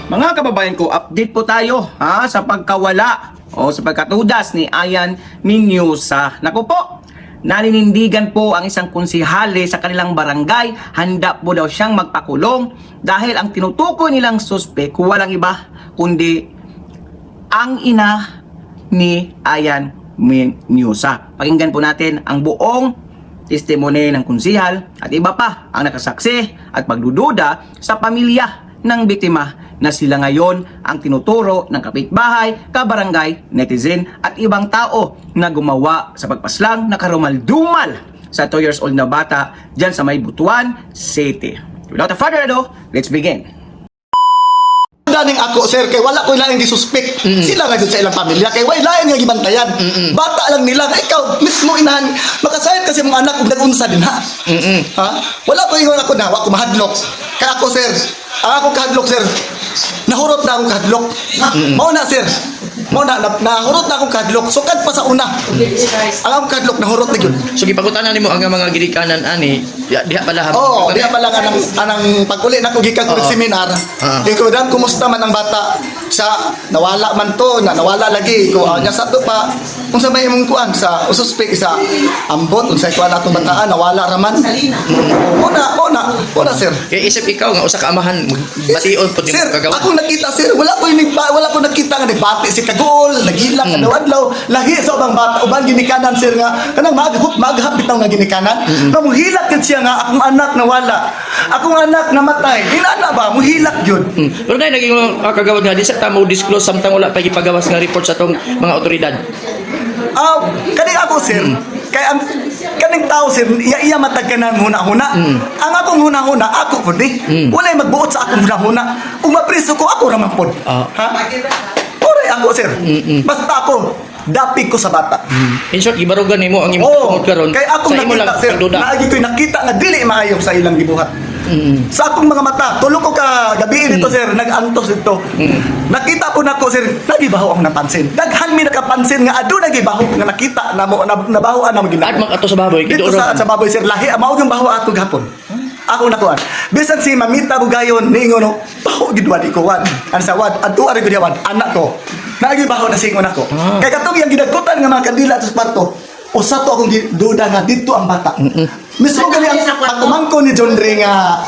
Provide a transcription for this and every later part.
Mga kababayan ko, update po tayo sa pagkawala o sa pagkatudas ni Ayan Minyusa. Naku po, naninindigan po ang isang konsihale sa kanilang barangay. Handa po daw siyang magpakulong dahil ang tinutukoy nilang suspek walang iba kundi ang ina ni Ayan Minyusa. Pakinggan po natin ang buong testimony ng konsihal at iba pa ang nakasaksi at pagdududa sa pamilya ng biktima na sila ngayon ang tinuturo ng kapitbahay, kabarangay, netizen at ibang tao na gumawa sa pagpaslang na karumal-dumal sa 2 years old na bata dyan sa may Butuan City. Without further ado, let's begin. Daning ako sir kay wala ko ilaing gisuspek. Sila ra gyud sa ilang pamilya kay wala ilaing nga gibantayan. Bata lang nila kay ikaw mismo inahan makasayad kasi mga anak ug nag-unsa din ha. Ha? Wala ko ingon ako na wa ko mahadlok. Kay ako sir, ako kahadlok sir. Nahurot na akong kahadlok. Mao na sir. Mao na nahurot na akong kahadlok. Sukad pa sa una. Ang akong kahadlok nahurot na gyud. So gipangutanan nimo ang mga gidikanan ani diha pala ha. Oo, diya pala anang pagkuli na ko gikan ko seminar. Ikaw dan kumusta man ang bata sa nawala man to, nawala lagi ko nya sa to pa unsa may imong kuan sa ususpek sa ambot unsa kuan atong bataan nawala ra man. Una sir. Kay isip ikaw nga usa ka amahan bation pud Sir, nimo kagawa. ako nakita sir, wala ko nakita nga nagbati si Kagol, naghilak adlaw lahi sa ubang bata, ubang ginikanan sir nga kanang maghap bitaw nga ginikanan. Mamuhilak gid siya nga akong anak nawala. Akong anak namatay. Inana ba muhilak gyud. Pero dahil naging kagawad nga di sa tamo disclose samtang wala pa gipagawas nga report sa tong mga otoridad. Kaning ako sir, kay ang kaning tao sir, iya matag ka ng huna-huna. Ang akong huna-huna, ako po di. Wala'y magbuot sa akong huna-huna. Kung mapriso ko, ako raman po. Ha? Oray ako sir. Basta ako, dapig ko sa bata. In short, gibarugan nimo ang imong Oo, tungod karon. kay akong Sa imo lang nakita sir, pagduda. naagi ko'y nakita nga dili maayo sa ilang gibuhat. Sa akong mga mata, tulog ko ka gabi dito sir, nag-antos dito. Nakita po nako sir, nagibaho ako napansin. Daghan mi nakapansin nga ado nagibaho nga nakita na mo nabaho na mo At ginagawa. mag-ato sa baboy Dito kidoro. sa baboy sir, lahi mao yung baho ato gapon. Ako nakuan. Bisan si Mamita Bugayon ningon no, baho gid wad ikuan. An sa wad adto ari gud yawan anak ko. Nagibaho na singon ako. Kay katong yang gidagutan nga mga kandila sa kwarto. Usa to akong duda nga dito ang bata. Mismo gali ang pagkumangko ni John Ray nga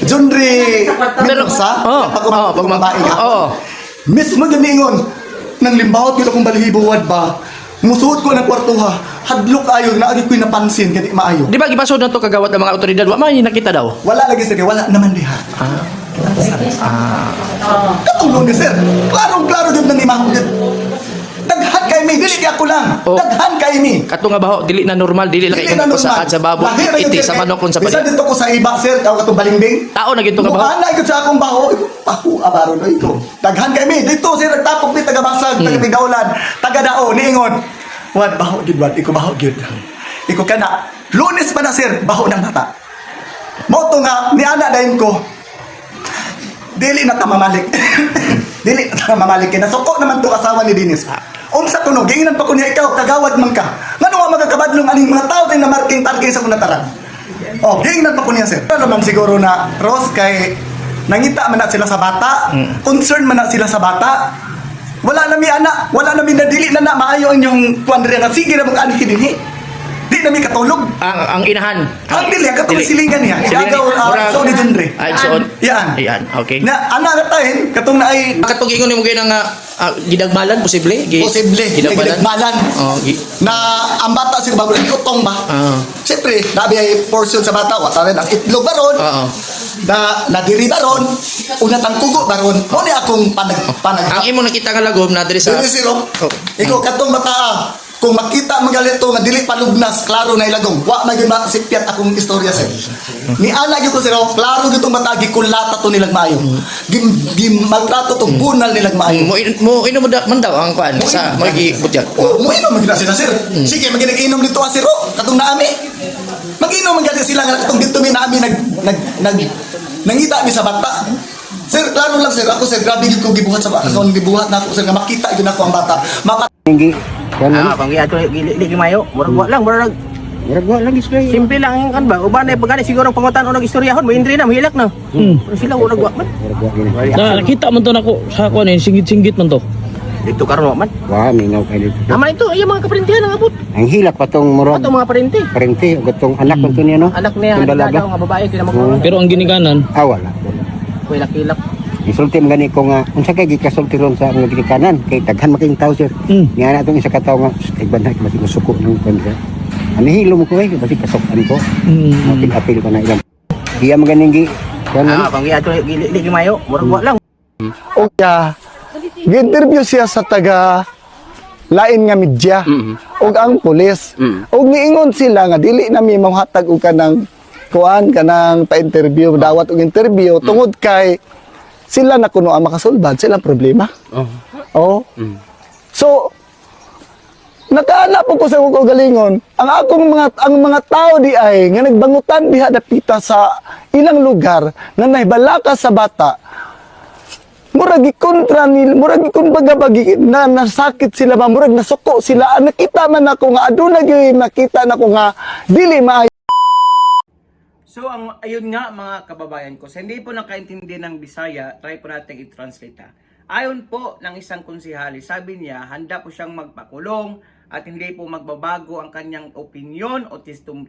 John Ray Mendoza, pagkumangko babae nga. Oo. Mismo ganingon nang limbawot ko akong balihibuwad ba. Musuot ko ng kwarto ha. Hadlok ayo na agi ko'y napansin kadi maayo. Di ba gipasod na to kagawad ng mga otoridad? Wa man nakita daw. Wala lagi sir, wala naman diha. Katulong ni sir. Klaro jud nang imaho jud. Daghan kay mi, dili kay ako lang. Oh. Daghan kay mi. Kato nga baho dili na normal, dili lang Dili kay na ko sa normal. baboy, Lahi ra yun, iti sir, sa kay- manok kun sa Bisan bali. dito ko sa iba sir, kaw katong balimbing. Tao na gito nga baho. Ana ikot sa akong baho, ako abaron ito. Daghan kay mi, dito sir nagtapok ni taga Basag, taga Tigaulan, taga Dao niingon. Wad baho gid wad, iko baho gid. Iko kana. Lunes pa na sir, baho ng bata. Mo to nga ni ana dayon ko. Dili na ta mamalik. Dili na ta mamalik kay nasuko naman to asawa ni Dennis. Unsa kuno giingnan pa ko niya ikaw kagawad man ka. Ngano nga magakabadlong aning mga tao din na marking target sa kunataran. Oh, giingnan pa ko niya sir. Pero naman siguro na Ross kay nangita man na sila sa bata, concern man na sila sa bata. Wala na mi ana, wala na mi nadili na maayo ang yung kuandre nga sige ra mag-ani dinhi. Di na mi katulog. Ang inahan. Ang dili katong Dili. silingan niya. Silingan. Igagaw Murag- so ni Jundre. Ay, suot. Yan. Ayan, okay. Na ana nga tahin katong na ay Katong ingon nimo gyud nga gidagmalan posible? posible Gidagmalan. nagmalan Oh, na ang bata sig bago utong ba. Siyempre, nabi ay portion sa bata, wata rin ang itlog baron, Oo. na nadiri baron, unat ang kugo baron, mo ni akong panag. Ang imo nakita nga lagom na diri sa Dili siro, Oh. ikaw katong bata, kung makita magalito nga dili palugnas, klaro na ilagom, wa maging masipyat akong istorya sir. Ni ana gyud ko siro, klaro gyud tong bata gikulata to nilag maayo. Gim maltrato to bunal nilag maayo. mo ino man daw ang kuan sa mga butyag. Oh, mo inom magina sila sir. Sige, maginom dito ang siro, katong naami. Mag-inom magina sila nga katong dito mi naami nangita mi sa bata. Sir, klaro lang sir, ako sir, grabe gyud ko gibuhat sa bata. Kung gibuhat na ako sir, nga makita gyud ako ang bata. Hindi. Panggi ato gili mayo. Murag wa lang murag Murag wa lang isla. Simple lang yung kan ba? Uban na pagani siguro pangutan o istoryahon mo indri na mahilak na. Pero sila wala gwa man. Murag wa gini. Nakita man to nako sa kuan singgit-singgit man to. Dito karon man. Wa mingaw kay dito. Aman ito, yung mga kaprintihan ang abot. Ang hilak pa tong murag Ato mga parente. parente ug tong anak man to niya no. Anak niya, Yung dalaga. nga babae kila magkuha. Pero ang ginikanan, Wala. Kilak-kilak. Isulti man gani ko nga unsa kay gikasulti ron sa mga ginikanan kay daghan making tao sir. Nga na tong isa ka tawo nga igbanhay basi suko ng kontra. Ani hilo mo ko ay basi kasokan ko. Apil ko na ilang. Iya maganing gi. Ah, pang ato gili mayo, murag wa lang. O kaya, gi-interview siya sa taga lain nga media ug ang pulis. Ug niingon sila nga dili na mi mahatag og kanang kuan kanang pa-interview, dawat og interview tungod kay sila na kuno ang makasulbad sila problema. Oh. So nakaana po ko sa kong galingon ang mga tao di ay nga nagbangutan diha dapita sa ilang lugar nga nahibalaka sa bata. Murag kontra nila, murag kumbaga bagi na nasakit sila ba, murag nasuko sila. Nakita man ako nga aduna gyud nakita nako nga dili maayo. So, ayun nga mga kababayan ko, sa hindi po nakaintindi ng Bisaya, try po natin i-translate ha. Ayon po ng isang konsehali, sabi niya, handa po siyang magpakulong at hindi po magbabago ang kanyang opinion o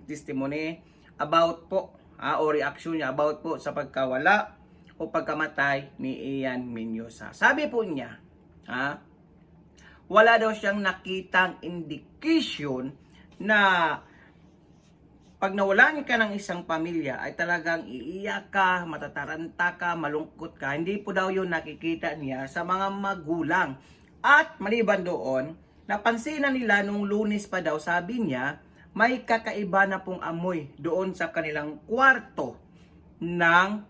testimony about po, o reaction niya about po sa pagkawala o pagkamatay ni Ian Menyosa. Sabi po niya, wala daw siyang nakitang indication na pag nawalan ka ng isang pamilya ay talagang iiyak ka, matataranta ka, malungkot ka. Hindi po daw yun nakikita niya sa mga magulang. At maliban doon, napansinan nila nung Lunes pa daw, sabi niya, may kakaiba na pong amoy doon sa kanilang kwarto ng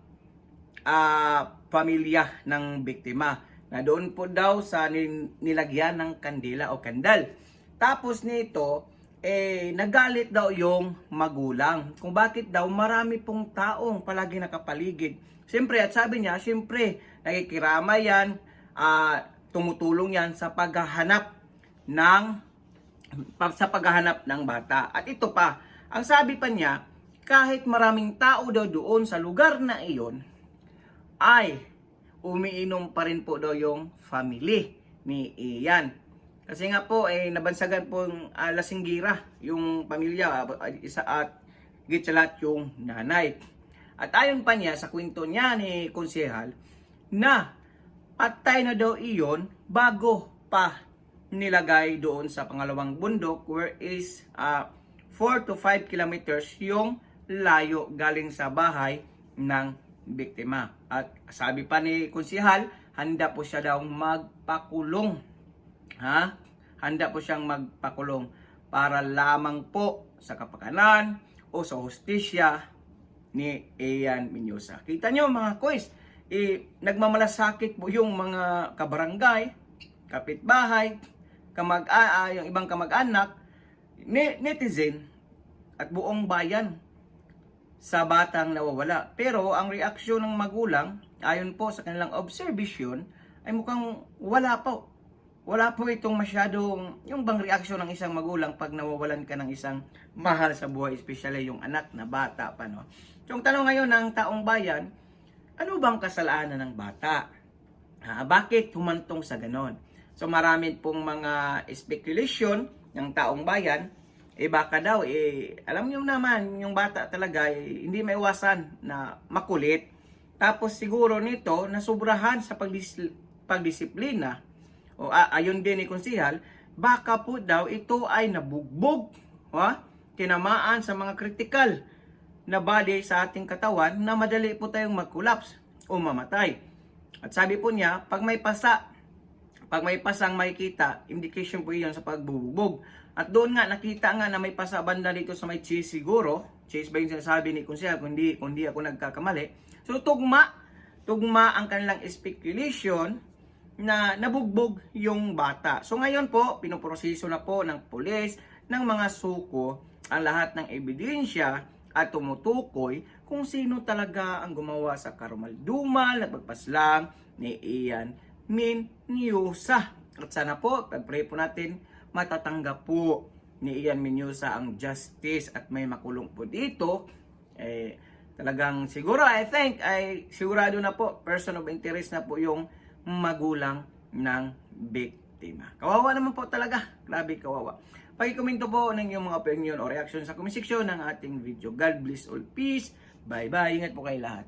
pamilya ng biktima. Na doon po daw sa nilagyan ng kandila o kandal. Tapos nito, nagalit daw yung magulang kung bakit daw marami pong taong palagi nakapaligid. Siyempre, at sabi niya, siyempre, nakikirama yan, tumutulong yan sa paghahanap ng bata. At ito pa, ang sabi pa niya, kahit maraming tao daw doon sa lugar na iyon, ay umiinom pa rin po daw yung family ni Ian. Kasi nga po, nabansagan po yung lasinggira, yung pamilya, isa at higit sa lahat yung nanay. At ayon pa niya sa kwento niya ni konsehal, na patay na daw iyon bago pa nilagay doon sa pangalawang bundok where is 4 to 5 kilometers yung layo galing sa bahay ng biktima. At sabi pa ni konsehal, handa po siya daw magpakulong. Handa po siyang magpakulong para lamang po sa kapakanan o sa hustisya ni Ian Menyosa. Kita nyo mga kois, nagmamalasakit po yung mga kabarangay, kapitbahay, yung ibang kamag-anak, netizen at buong bayan sa batang nawawala. Pero ang reaksyon ng magulang, ayon po sa kanilang observation, ay mukhang wala po. Wala po itong masyadong, yung bang reaksyon ng isang magulang pag nawawalan ka ng isang mahal sa buhay, especially yung anak na bata pa, no? So, yung tanong ngayon ng taong bayan, ano bang kasalanan ng bata? Bakit humantong sa ganon? So, marami pong mga speculation ng taong bayan, baka daw, alam niyo naman, yung bata talaga, hindi maiwasan na makulit. Tapos siguro nito, nasubrahan sa pagdisiplina. O ayon din ni konsehal, baka po daw ito ay nabugbog, tinamaan sa mga kritikal na body sa ating katawan na madali po tayong mag-collapse o mamatay. At sabi po niya, pag may pasang makikita, indication po iyon sa pagbubugbog. At doon nga, nakita nga na may pasa banda dito sa may cheese siguro. Cheese ba yung sinasabi ni konsehal, kundi ako nagkakamali. So tugma ang kanilang speculation na nabugbog yung bata. So ngayon po, pinoproseso na po ng pulis, ng mga suko, ang lahat ng ebidensya at tumutukoy kung sino talaga ang gumawa sa karumaldumal, nagpagpaslang ni Ian Menyosa. At sana po, pag-pray po natin, matatanggap po ni Ian Mendoza ang justice at may makulong po dito, talagang siguro I think ay sigurado na po, person of interest na po yung magulang ng biktima. Kawawa naman po talaga. Grabe kawawa. Pakikomento po ng inyong mga opinion o reaction sa comment section ng ating video. God bless all. Peace. Bye-bye. Ingat po kayo lahat.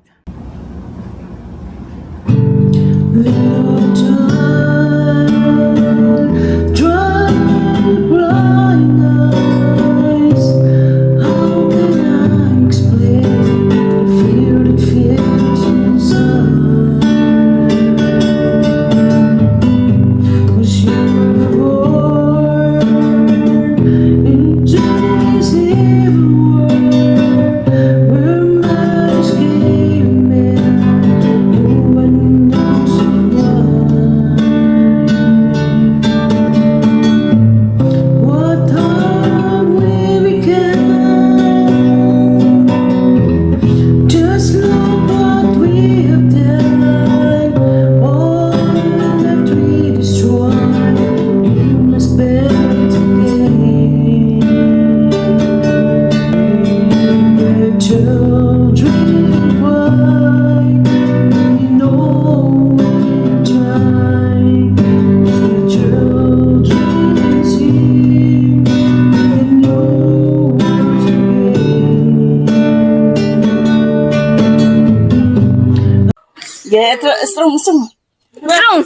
Yeah,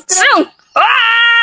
strong. Ah!